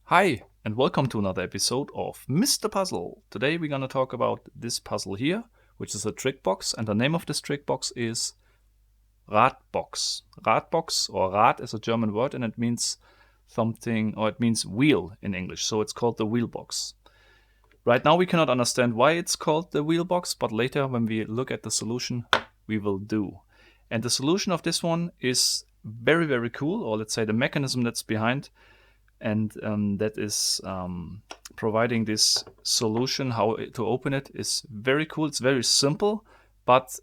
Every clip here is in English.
Hi, and welcome to another episode of Mr. Puzzle. Today we're gonna talk about this puzzle here, which is a trick box, and the name of this trick box is Radbox. Radbox, or Rad is a German word, and it means something, or it means wheel in English, so it's called the wheel box. Right now we cannot understand why it's called the wheel box, but later when we look at the solution, we will do. And the solution of this one is very, very cool, or let's say the mechanism that's behind, and that is providing this solution, how to open it, is very cool. It's very simple, but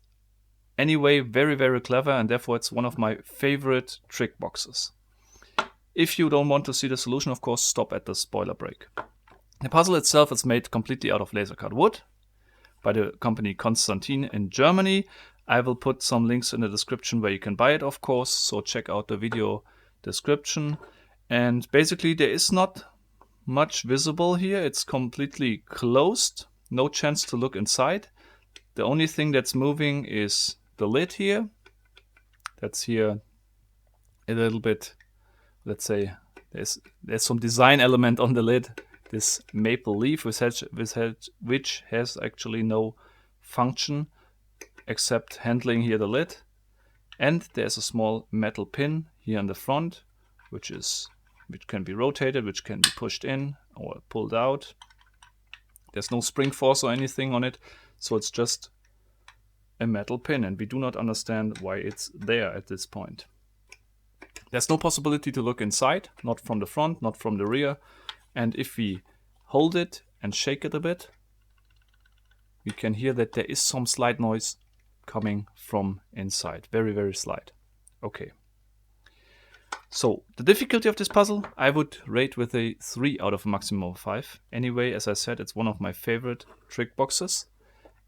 anyway very, very clever, and therefore it's one of my favorite trick boxes. If you don't want to see the solution, of course, stop at the spoiler break. The puzzle itself is made completely out of laser cut wood by the company Constantin in Germany. I will put some links in the description where you can buy it, of course, so check out the video description. And basically there is not much visible here. It's completely closed, no chance to look inside. The only thing that's moving is the lid here. That's here a little bit, let's say, there's some design element on the lid. This maple leaf which has actually no function except handling here the lid. And there's a small metal pin here in the front, which can be rotated, which can be pushed in or pulled out. There's no spring force or anything on it, so it's just a metal pin, and we do not understand why it's there at this point. There's no possibility to look inside, not from the front, not from the rear, and if we hold it and shake it a bit, we can hear that there is some slight noise coming from inside. Very, very slight. Okay. So, the difficulty of this puzzle, I would rate with a 3 out of a maximum of 5. Anyway, as I said, it's one of my favorite trick boxes.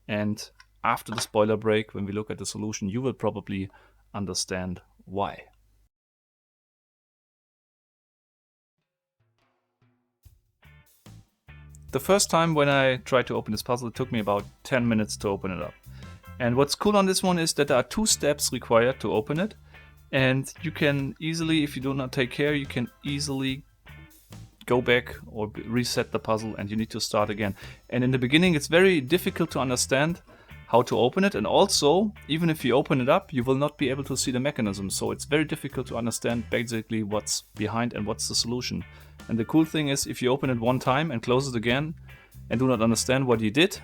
And after the spoiler break, when we look at the solution, you will probably understand why. The first time when I tried to open this puzzle, it took me about 10 minutes to open it up. And what's cool on this one is that there are 2 steps required to open it. And you can easily, if you do not take care, you can easily go back or reset the puzzle and you need to start again. And in the beginning it's very difficult to understand how to open it, and also even if you open it up you will not be able to see the mechanism, so it's very difficult to understand basically what's behind and what's the solution. And the cool thing is, if you open it one time and close it again and do not understand what you did,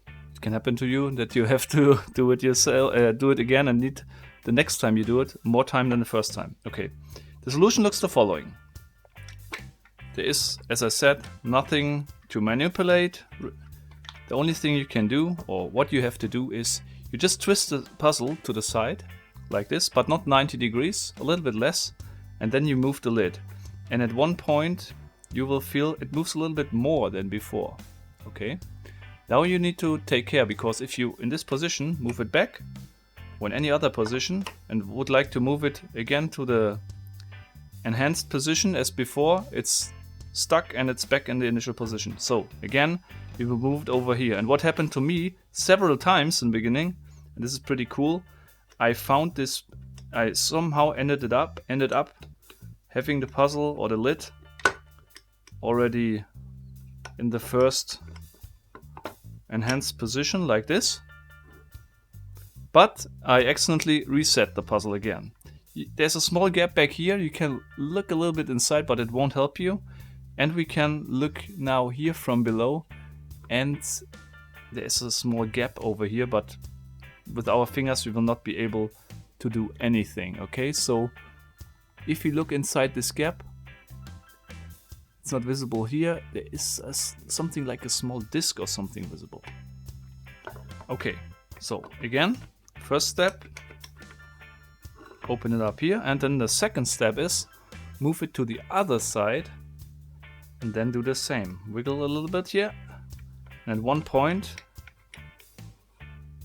it can happen to you that you have to do it yourself, do it again, and need the next time you do it more time than the first time. Okay, the solution looks the following. There is, as I said, nothing to manipulate. The only thing you can do, or what you have to do, is you just twist the puzzle to the side like this, but not 90 degrees, a little bit less, and then you move the lid. And at one point you will feel it moves a little bit more than before. Okay, now you need to take care, because if you in this position move it back or in any other position and would like to move it again to the enhanced position as before, it's stuck and it's back in the initial position. So again, we will move it over here. And what happened to me several times in the beginning, and this is pretty cool, I found this, I somehow ended up having the puzzle or the lid already in the first enhanced position like this, but I accidentally reset the puzzle again. There's a small gap back here, you can look a little bit inside, but it won't help you. And we can look now here from below, and there's a small gap over here, but with our fingers we will not be able to do anything. Okay, so if we look inside this gap, it's not visible here, there is something like a small disc or something visible. Okay, so again, first step, open it up here, and then the second step is move it to the other side and then do the same. Wiggle a little bit here, and at one point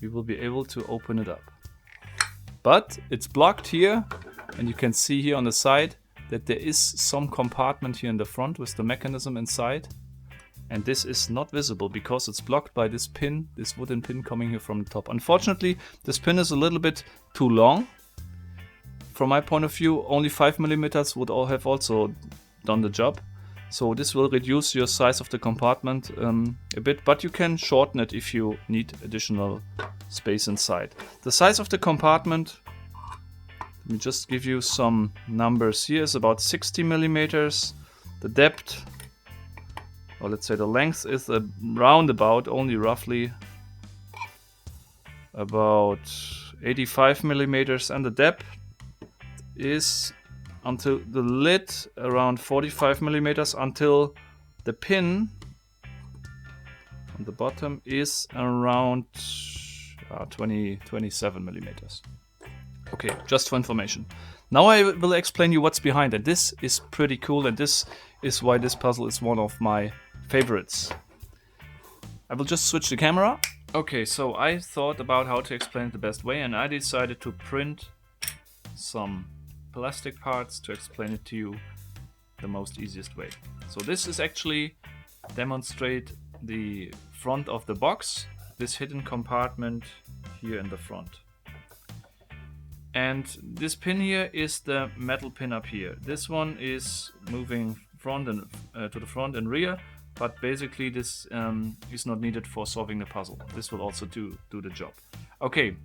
we will be able to open it up. But it's blocked here, and you can see here on the side that there is some compartment here in the front with the mechanism inside, and this is not visible because it's blocked by this pin, this wooden pin coming here from the top. Unfortunately, this pin is a little bit too long. From my point of view, only 5 millimeters would all have also done the job. So this will reduce your size of the compartment a bit, but you can shorten it if you need additional space inside. The size of the compartment, let me just give you some numbers here, is about 60 millimeters. The depth, or let's say the length, is around about only roughly about 85 millimeters, and the depth is until the lid around 45 millimeters, until the pin on the bottom is around 27 millimeters. Okay, just for information. Now I will explain you what's behind it. This is pretty cool, and this is why this puzzle is one of my favorites. I will just switch the camera. Okay, so I thought about how to explain it the best way, and I decided to print some plastic parts to explain it to you the most easiest way. So this is actually demonstrate the front of the box, this hidden compartment here in the front. And this pin here is the metal pin up here. This one is moving front and to the front and rear, but basically this is not needed for solving the puzzle. This will also do the job. Okay.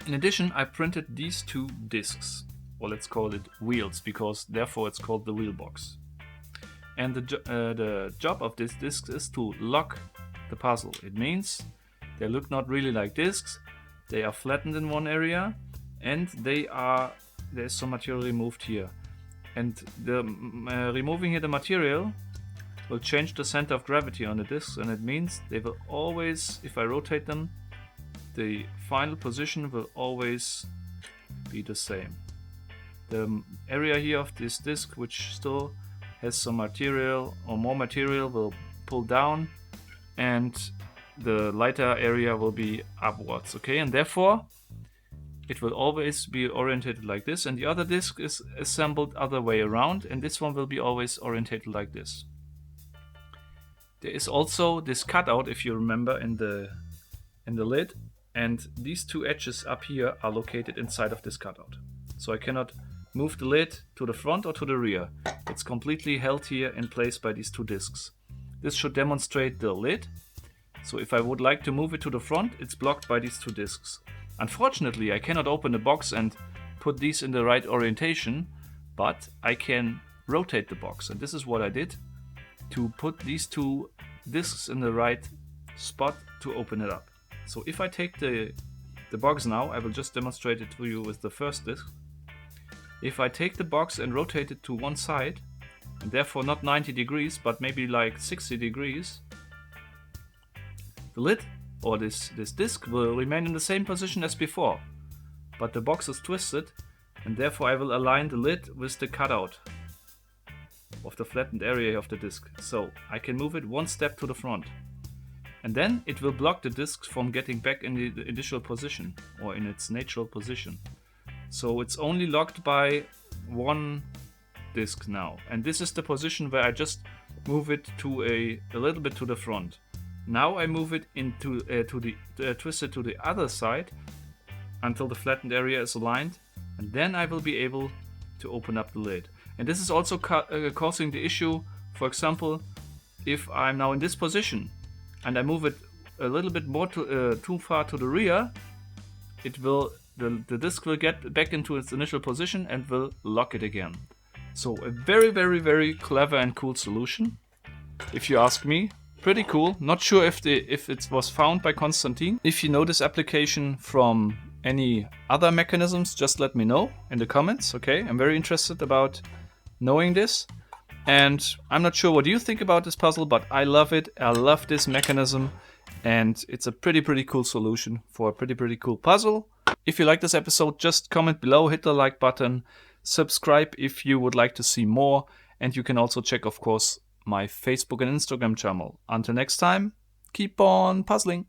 In addition, I printed these two discs, or let's call it wheels, because therefore it's called the wheel box. And the job of this disc is to lock the puzzle. It means they look not really like discs. They are flattened in one area, and there's some material removed here. And the removing here the material will change the center of gravity on the discs, and it means they will always, if I rotate them, the final position will always be the same. The area here of this disc, which still has some material or more material, will pull down, and the lighter area will be upwards. Okay, and therefore it will always be oriented like this, and the other disc is assembled other way around, and this one will be always oriented like this. There is also this cutout, if you remember, in the lid, and these two edges up here are located inside of this cutout. So I cannot move the lid to the front or to the rear. It's completely held here in place by these two discs. This should demonstrate the lid. So if I would like to move it to the front, it's blocked by these two discs. Unfortunately, I cannot open the box and put these in the right orientation, but I can rotate the box. And this is what I did to put these two discs in the right spot to open it up. So if I take the box now, I will just demonstrate it to you with the first disc. If I take the box and rotate it to one side, and therefore not 90 degrees, but maybe like 60 degrees, the lid, or this disc, will remain in the same position as before. But the box is twisted, and therefore I will align the lid with the cutout of the flattened area of the disc. So I can move it one step to the front. And then it will block the disc from getting back in the initial position, or in its natural position. So it's only locked by one disc now. And this is the position where I just move it to a little bit to the front. Now I move it into twist it to the other side until the flattened area is aligned, and then I will be able to open up the lid. And this is also causing the issue, for example, if I'm now in this position and I move it a little bit more too far to the rear, the disc will get back into its initial position and will lock it again. So a very, very, very clever and cool solution, if you ask me. Pretty cool. Not sure if it was found by Konstantin. If you know this application from any other mechanisms, just let me know in the comments. Okay, I'm very interested about knowing this. And I'm not sure what you think about this puzzle, but I love it. I love this mechanism, and it's a pretty cool solution for a pretty cool puzzle. If you like this episode, just comment below, hit the like button, subscribe if you would like to see more, and you can also check, of course, my Facebook and Instagram channel. Until next time, keep on puzzling.